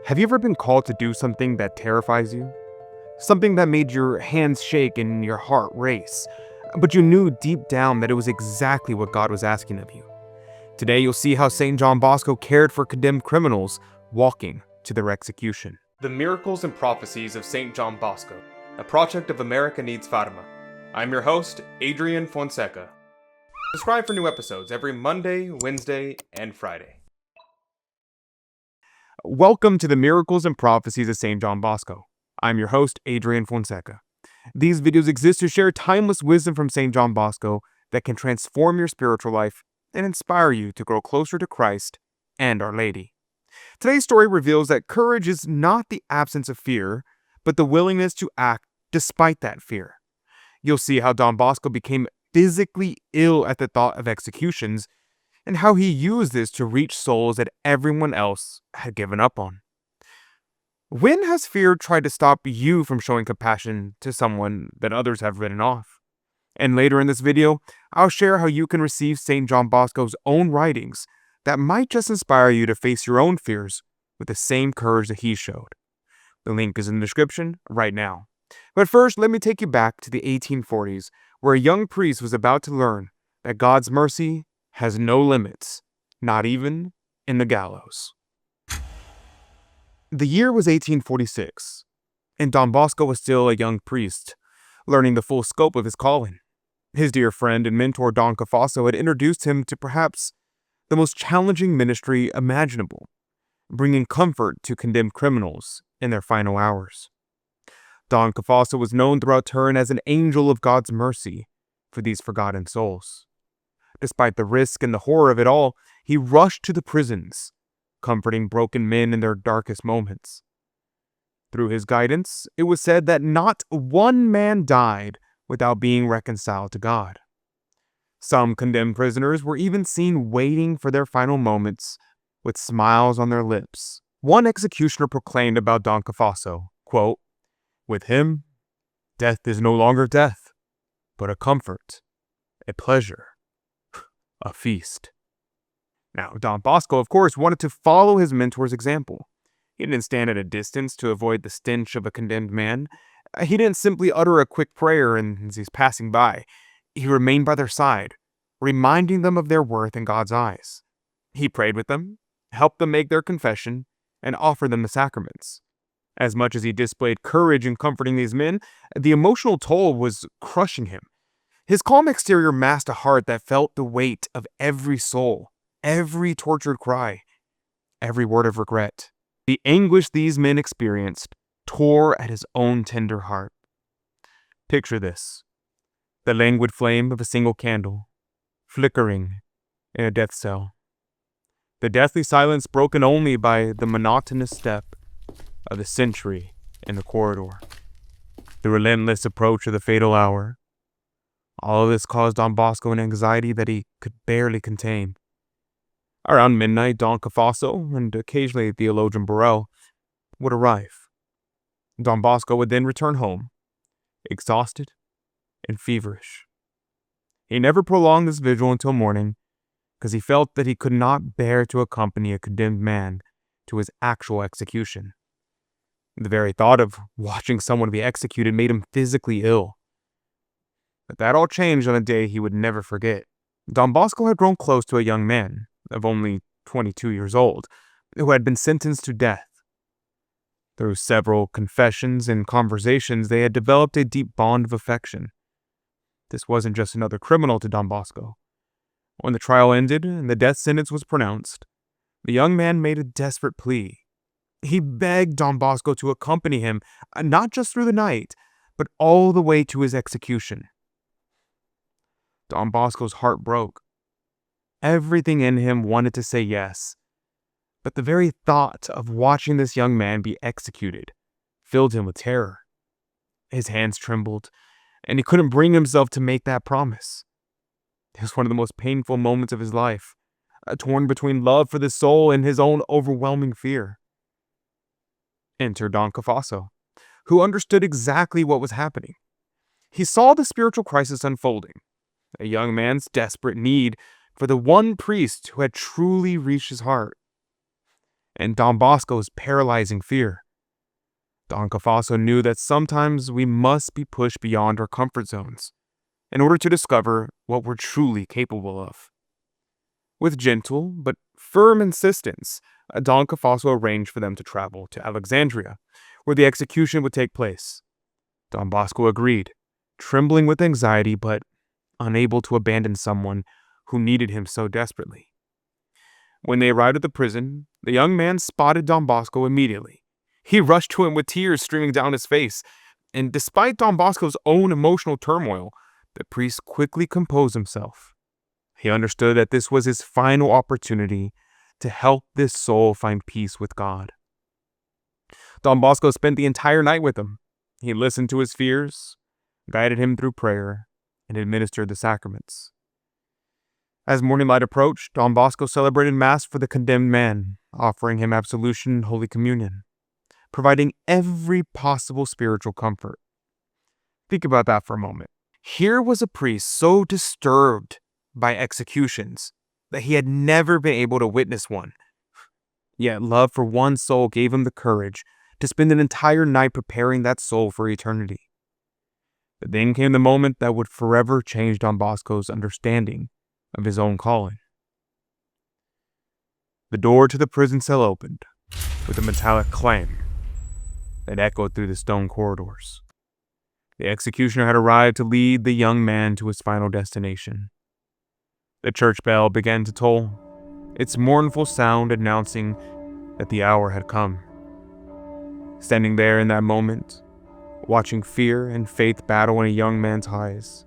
Have you ever been called to do something that terrifies you? Something that made your hands shake and your heart race, but you knew deep down that it was exactly what God was asking of you. Today, you'll see how St. John Bosco cared for condemned criminals walking to their execution. The Miracles and Prophecies of St. John Bosco, a project of America Needs Fatima. I'm your host, Adrian Fonseca. Subscribe for new episodes every Monday, Wednesday, and Friday. Welcome to the Miracles and Prophecies of St. John Bosco. I'm your host, Adrian Fonseca. These videos exist to share timeless wisdom from St. John Bosco that can transform your spiritual life and inspire you to grow closer to Christ and Our Lady. Today's story reveals that courage is not the absence of fear, but the willingness to act despite that fear. You'll see how Don Bosco became physically ill at the thought of executions and how he used this to reach souls that everyone else had given up on. When has fear tried to stop you from showing compassion to someone that others have written off? And later in this video, I'll share how you can receive St. John Bosco's own writings that might just inspire you to face your own fears with the same courage that he showed. The link is in the description right now. But first, let me take you back to the 1840s, where a young priest was about to learn that God's mercy has no limits, not even in the gallows. The year was 1846, and Don Bosco was still a young priest, learning the full scope of his calling. His dear friend and mentor Don Cafasso had introduced him to perhaps the most challenging ministry imaginable, bringing comfort to condemned criminals in their final hours. Don Cafasso was known throughout Turin as an angel of God's mercy for these forgotten souls. Despite the risk and the horror of it all, he rushed to the prisons, comforting broken men in their darkest moments. Through his guidance, it was said that not one man died without being reconciled to God. Some condemned prisoners were even seen waiting for their final moments with smiles on their lips. One executioner proclaimed about Don Cafasso, quote, "With him, death is no longer death, but a comfort, a pleasure, a feast." Now, Don Bosco, of course, wanted to follow his mentor's example. He didn't stand at a distance to avoid the stench of a condemned man. He didn't simply utter a quick prayer as he's passing by. He remained by their side, reminding them of their worth in God's eyes. He prayed with them, helped them make their confession, and offered them the sacraments. As much as he displayed courage in comforting these men, the emotional toll was crushing him. His calm exterior masked a heart that felt the weight of every soul, every tortured cry, every word of regret. The anguish these men experienced tore at his own tender heart. Picture this: the languid flame of a single candle, flickering in a death cell. The deathly silence broken only by the monotonous step of the sentry in the corridor. The relentless approach of the fatal hour. All of this caused Don Bosco an anxiety that he could barely contain. Around midnight, Don Cafasso, and occasionally theologian Burrell, would arrive. Don Bosco would then return home, exhausted and feverish. He never prolonged this vigil until morning, because he felt that he could not bear to accompany a condemned man to his actual execution. The very thought of watching someone be executed made him physically ill. But that all changed on a day he would never forget. Don Bosco had grown close to a young man of only 22 years old who had been sentenced to death. Through several confessions and conversations, they had developed a deep bond of affection. This wasn't just another criminal to Don Bosco. When the trial ended and the death sentence was pronounced, the young man made a desperate plea. He begged Don Bosco to accompany him, not just through the night, but all the way to his execution. Don Bosco's heart broke. Everything in him wanted to say yes, but the very thought of watching this young man be executed filled him with terror. His hands trembled, and he couldn't bring himself to make that promise. It was one of the most painful moments of his life, torn between love for the soul and his own overwhelming fear. Enter Don Cafasso, who understood exactly what was happening. He saw the spiritual crisis unfolding, a young man's desperate need for the one priest who had truly reached his heart. and Don Bosco's paralyzing fear. Don Cafasso knew that sometimes we must be pushed beyond our comfort zones in order to discover what we're truly capable of. With gentle but firm insistence, Don Cafasso arranged for them to travel to Alexandria, where the execution would take place. Don Bosco agreed, trembling with anxiety but unable to abandon someone who needed him so desperately. When they arrived at the prison, the young man spotted Don Bosco immediately. He rushed to him with tears streaming down his face, and despite Don Bosco's own emotional turmoil, the priest quickly composed himself. He understood that this was his final opportunity to help this soul find peace with God. Don Bosco spent the entire night with him. He listened to his fears, guided him through prayer, and administered the sacraments. As morning light approached, Don Bosco celebrated Mass for the condemned man, offering him absolution and Holy Communion, providing every possible spiritual comfort. Think about that for a moment. Here was a priest so disturbed by executions that he had never been able to witness one. Yet love for one soul gave him the courage to spend an entire night preparing that soul for eternity. But then came the moment that would forever change Don Bosco's understanding of his own calling. The door to the prison cell opened with a metallic clang that echoed through the stone corridors. The executioner had arrived to lead the young man to his final destination. The church bell began to toll, its mournful sound announcing that the hour had come. Standing there in that moment, watching fear and faith battle in a young man's eyes,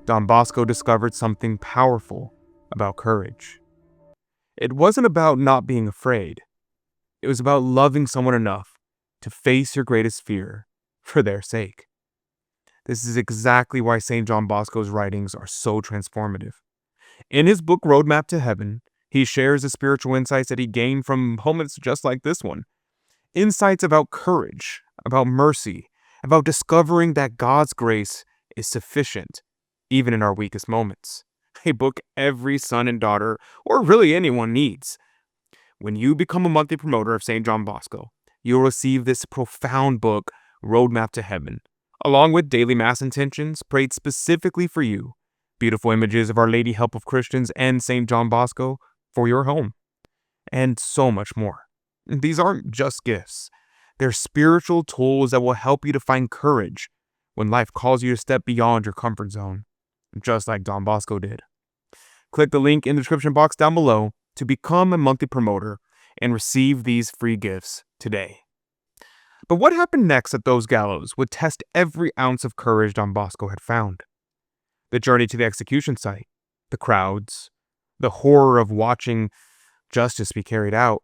Don Bosco discovered something powerful about courage. It wasn't about not being afraid. It was about loving someone enough to face your greatest fear for their sake. This is exactly why St. John Bosco's writings are so transformative. In his book Roadmap to Heaven, he shares the spiritual insights that he gained from moments just like this one. Insights about courage, about mercy, about discovering that God's grace is sufficient, even in our weakest moments. A book every son and daughter, or really anyone, needs. When you become a monthly promoter of St. John Bosco, you'll receive this profound book, Roadmap to Heaven, along with daily Mass intentions prayed specifically for you, beautiful images of Our Lady Help of Christians and St. John Bosco for your home, and so much more. These aren't just gifts. They're spiritual tools that will help you to find courage when life calls you to step beyond your comfort zone, just like Don Bosco did. Click the link in the description box down below to become a monthly promoter and receive these free gifts today. But what happened next at those gallows would test every ounce of courage Don Bosco had found. The journey to the execution site, the crowds, the horror of watching justice be carried out,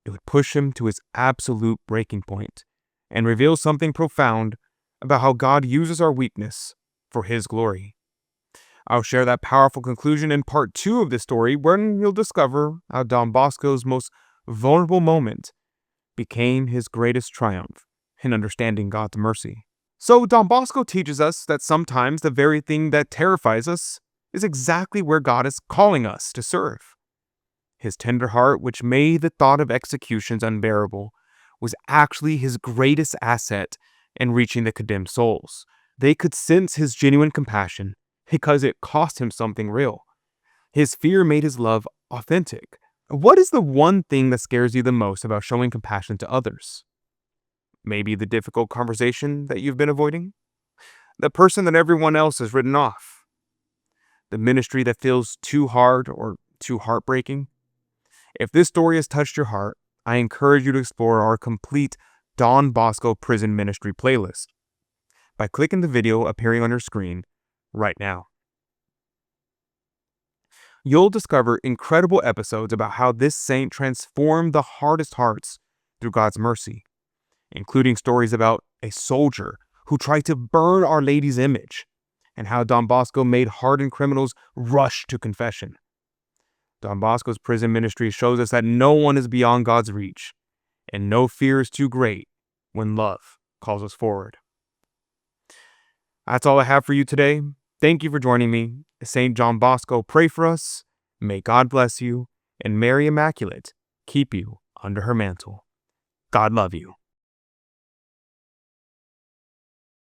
it would push him to his absolute breaking point and reveal something profound about how God uses our weakness for His glory. I'll share that powerful conclusion in part 2 of this story, when you'll discover how Don Bosco's most vulnerable moment became his greatest triumph in understanding God's mercy. So Don Bosco teaches us that sometimes the very thing that terrifies us is exactly where God is calling us to serve. His tender heart, which made the thought of executions unbearable, was actually his greatest asset in reaching the condemned souls. They could sense his genuine compassion because it cost him something real. His fear made his love authentic. What is the one thing that scares you the most about showing compassion to others? Maybe the difficult conversation that you've been avoiding? The person that everyone else has written off? The ministry that feels too hard or too heartbreaking? If this story has touched your heart, I encourage you to explore our complete Don Bosco Prison Ministry playlist by clicking the video appearing on your screen right now. You'll discover incredible episodes about how this saint transformed the hardest hearts through God's mercy, including stories about a soldier who tried to burn Our Lady's image, and how Don Bosco made hardened criminals rush to confession. Don Bosco's prison ministry shows us that no one is beyond God's reach, and no fear is too great when love calls us forward. That's all I have for you today. Thank you for joining me. St. John Bosco, pray for us. May God bless you, and Mary Immaculate keep you under her mantle. God love you.